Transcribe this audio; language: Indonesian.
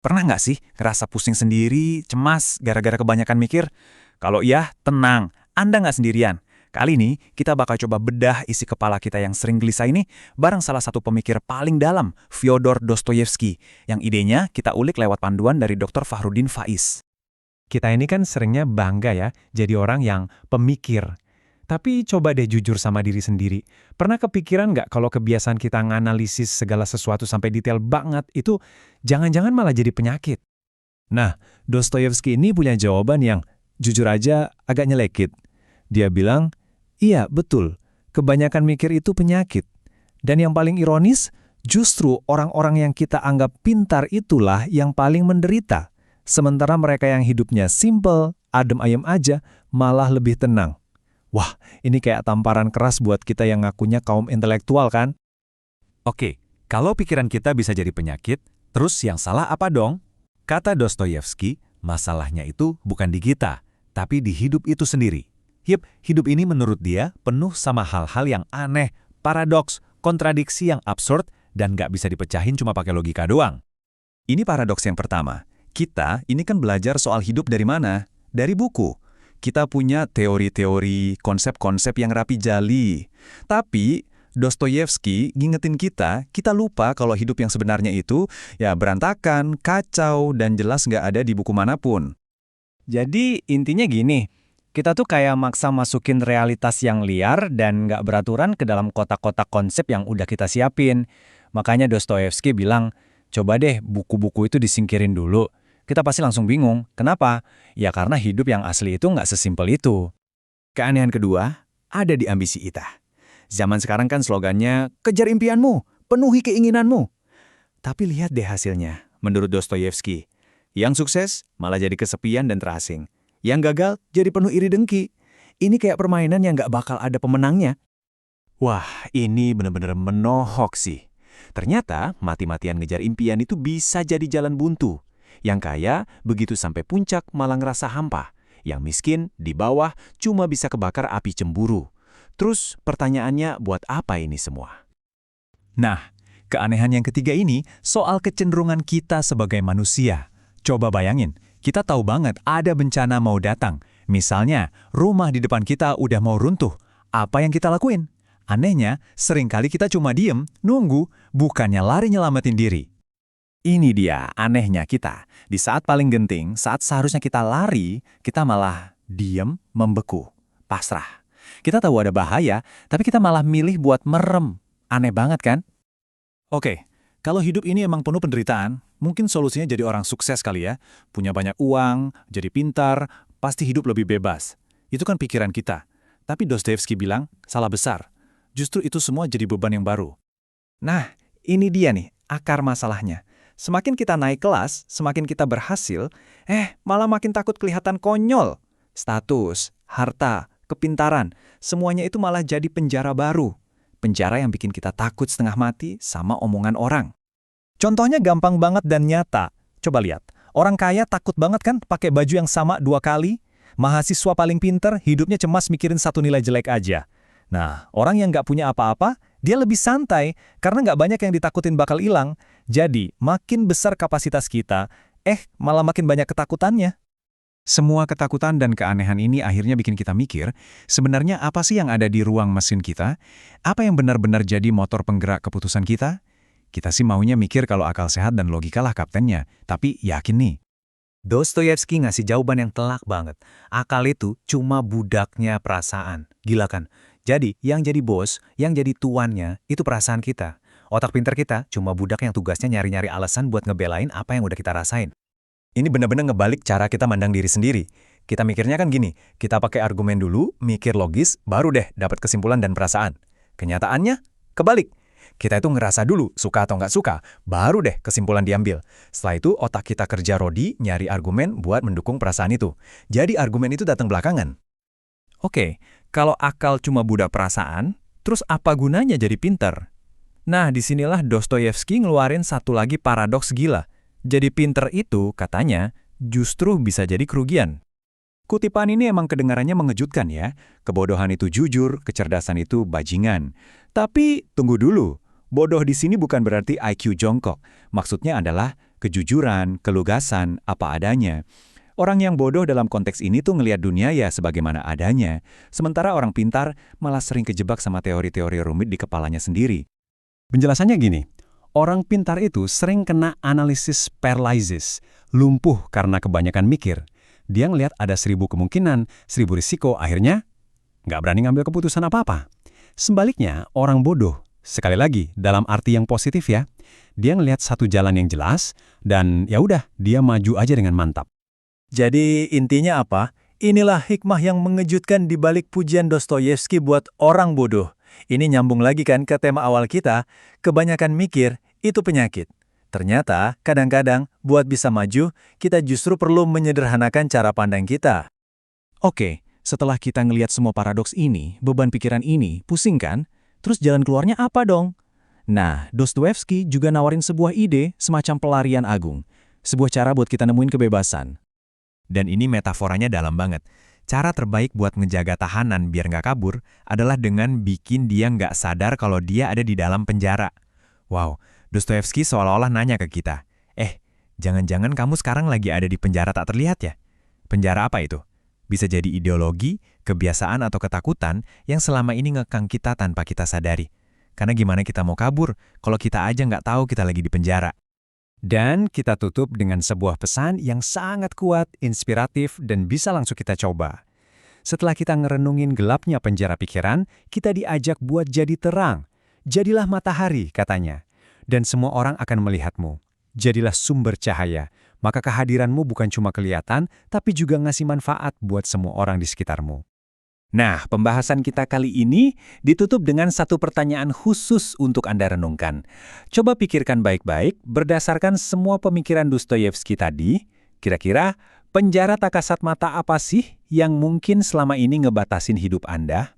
Pernah nggak sih ngerasa pusing sendiri, cemas, gara-gara kebanyakan mikir? Kalau iya, tenang, Anda nggak sendirian. Kali ini, kita bakal coba bedah isi kepala kita yang sering gelisah ini bareng salah satu pemikir paling dalam, Fyodor Dostoyevsky, yang idenya kita ulik lewat panduan dari Dr. Fahrudin Faiz. Kita ini kan seringnya bangga ya, jadi orang yang pemikir. Tapi coba deh jujur sama diri sendiri. Pernah kepikiran nggak kalau kebiasaan kita nganalisis segala sesuatu sampai detail banget itu jangan-jangan malah jadi penyakit? Nah, Dostoyevsky ini punya jawaban yang jujur aja agak nyelekit. Dia bilang, iya betul, kebanyakan mikir itu penyakit. Dan yang paling ironis, justru orang-orang yang kita anggap pintar itulah yang paling menderita. Sementara mereka yang hidupnya simple, adem ayem aja, malah lebih tenang. Wah, ini kayak tamparan keras buat kita yang ngakunya kaum intelektual kan? Oke, kalau pikiran kita bisa jadi penyakit, terus yang salah apa dong? Kata Dostoyevsky, masalahnya itu bukan di kita, tapi di hidup itu sendiri. Hidup ini menurut dia penuh sama hal-hal yang aneh, paradoks, kontradiksi yang absurd, dan nggak bisa dipecahin cuma pakai logika doang. Ini paradoks yang pertama. Kita ini kan belajar soal hidup dari mana? Dari buku. Kita punya teori-teori, konsep-konsep yang rapi jali. Tapi Dostoyevsky ngingetin kita lupa kalau hidup yang sebenarnya itu ya berantakan, kacau, dan jelas nggak ada di buku manapun. Jadi intinya gini, kita tuh kayak maksa masukin realitas yang liar dan nggak beraturan ke dalam kotak-kotak konsep yang udah kita siapin. Makanya Dostoyevsky bilang, coba deh buku-buku itu disingkirin dulu. Kita pasti langsung bingung. Kenapa? Ya karena hidup yang asli itu nggak sesimpel itu. Keanehan kedua, ada di ambisi kita. Zaman sekarang kan slogannya, kejar impianmu, penuhi keinginanmu. Tapi lihat deh hasilnya, menurut Dostoyevsky. Yang sukses malah jadi kesepian dan terasing. Yang gagal jadi penuh iri dengki. Ini kayak permainan yang nggak bakal ada pemenangnya. Wah, ini bener-bener menohok sih. Ternyata mati-matian ngejar impian itu bisa jadi jalan buntu. Yang kaya begitu sampai puncak malah ngerasa hampa. Yang miskin di bawah cuma bisa kebakar api cemburu. Terus pertanyaannya buat apa ini semua? Nah, keanehan yang ketiga ini soal kecenderungan kita sebagai manusia. Coba bayangin, kita tahu banget ada bencana mau datang. Misalnya, rumah di depan kita udah mau runtuh. Apa yang kita lakuin? Anehnya, seringkali kita cuma diem, nunggu, bukannya lari nyelamatin diri. Ini dia anehnya kita. Di saat paling genting, saat seharusnya kita lari, kita malah diem, membeku, pasrah. Kita tahu ada bahaya, tapi kita malah milih buat merem. Aneh banget kan? Oke, kalau hidup ini emang penuh penderitaan, mungkin solusinya jadi orang sukses kali ya. Punya banyak uang, jadi pintar, pasti hidup lebih bebas. Itu kan pikiran kita. Tapi Dostoyevsky bilang, salah besar. Justru itu semua jadi beban yang baru. Nah, ini dia nih, akar masalahnya. Semakin kita naik kelas, semakin kita berhasil, malah makin takut kelihatan konyol. Status, harta, kepintaran, semuanya itu malah jadi penjara baru. Penjara yang bikin kita takut setengah mati sama omongan orang. Contohnya gampang banget dan nyata. Coba lihat, orang kaya takut banget kan pakai baju yang sama 2 kali? Mahasiswa paling pinter, hidupnya cemas mikirin satu nilai jelek aja. Nah, orang yang nggak punya apa-apa, dia lebih santai karena nggak banyak yang ditakutin bakal hilang. Jadi, makin besar kapasitas kita, malah makin banyak ketakutannya. Semua ketakutan dan keanehan ini akhirnya bikin kita mikir, sebenarnya apa sih yang ada di ruang mesin kita? Apa yang benar-benar jadi motor penggerak keputusan kita? Kita sih maunya mikir kalau akal sehat dan logika lah kaptennya, tapi yakin nih. Dostoyevsky ngasih jawaban yang telak banget. Akal itu cuma budaknya perasaan. Gila kan? Jadi, yang jadi bos, yang jadi tuannya, itu perasaan kita. Otak pintar kita cuma budak yang tugasnya nyari-nyari alasan buat ngebelain apa yang udah kita rasain. Ini benar-benar ngebalik cara kita mandang diri sendiri. Kita mikirnya kan gini, kita pakai argumen dulu, mikir logis, baru deh dapat kesimpulan dan perasaan. Kenyataannya, kebalik. Kita itu ngerasa dulu, suka atau nggak suka, baru deh kesimpulan diambil. Setelah itu otak kita kerja rodi, nyari argumen buat mendukung perasaan itu. Jadi argumen itu datang belakangan. Oke, kalau akal cuma budak perasaan, terus apa gunanya jadi pinter? Nah, disinilah Dostoyevsky ngeluarin satu lagi paradoks gila. Jadi pinter itu, katanya, justru bisa jadi kerugian. Kutipan ini emang kedengarannya mengejutkan ya. Kebodohan itu jujur, kecerdasan itu bajingan. Tapi tunggu dulu, bodoh di sini bukan berarti IQ jongkok. Maksudnya adalah kejujuran, kelugasan, apa adanya. Orang yang bodoh dalam konteks ini tuh ngelihat dunia ya sebagaimana adanya, sementara orang pintar malah sering kejebak sama teori-teori rumit di kepalanya sendiri. Penjelasannya gini, orang pintar itu sering kena analisis paralysis, lumpuh karena kebanyakan mikir. Dia ngelihat ada 1000 kemungkinan, 1000 risiko, akhirnya nggak berani ngambil keputusan apa-apa. Sebaliknya, orang bodoh, sekali lagi dalam arti yang positif ya, dia ngelihat satu jalan yang jelas, dan ya udah, dia maju aja dengan mantap. Jadi intinya apa? Inilah hikmah yang mengejutkan di balik pujian Dostoyevsky buat orang bodoh. Ini nyambung lagi kan ke tema awal kita, kebanyakan mikir itu penyakit. Ternyata kadang-kadang buat bisa maju, kita justru perlu menyederhanakan cara pandang kita. Oke, setelah kita ngelihat semua paradoks ini, beban pikiran ini, pusing kan? Terus jalan keluarnya apa dong? Nah, Dostoyevsky juga nawarin sebuah ide semacam pelarian agung. Sebuah cara buat kita nemuin kebebasan. Dan ini metaforanya dalam banget. Cara terbaik buat ngejaga tahanan biar nggak kabur adalah dengan bikin dia nggak sadar kalau dia ada di dalam penjara. Wow, Dostoyevsky seolah-olah nanya ke kita, jangan-jangan kamu sekarang lagi ada di penjara tak terlihat ya? Penjara apa itu? Bisa jadi ideologi, kebiasaan atau ketakutan yang selama ini ngekang kita tanpa kita sadari. Karena gimana kita mau kabur kalau kita aja nggak tahu kita lagi di penjara? Dan kita tutup dengan sebuah pesan yang sangat kuat, inspiratif, dan bisa langsung kita coba. Setelah kita ngerenungin gelapnya penjara pikiran, kita diajak buat jadi terang. Jadilah matahari, katanya. Dan semua orang akan melihatmu. Jadilah sumber cahaya. Maka kehadiranmu bukan cuma kelihatan, tapi juga ngasih manfaat buat semua orang di sekitarmu. Nah, pembahasan kita kali ini ditutup dengan satu pertanyaan khusus untuk Anda renungkan. Coba pikirkan baik-baik, berdasarkan semua pemikiran Dostoyevsky tadi, kira-kira penjara tak kasat mata apa sih yang mungkin selama ini ngebatasin hidup Anda?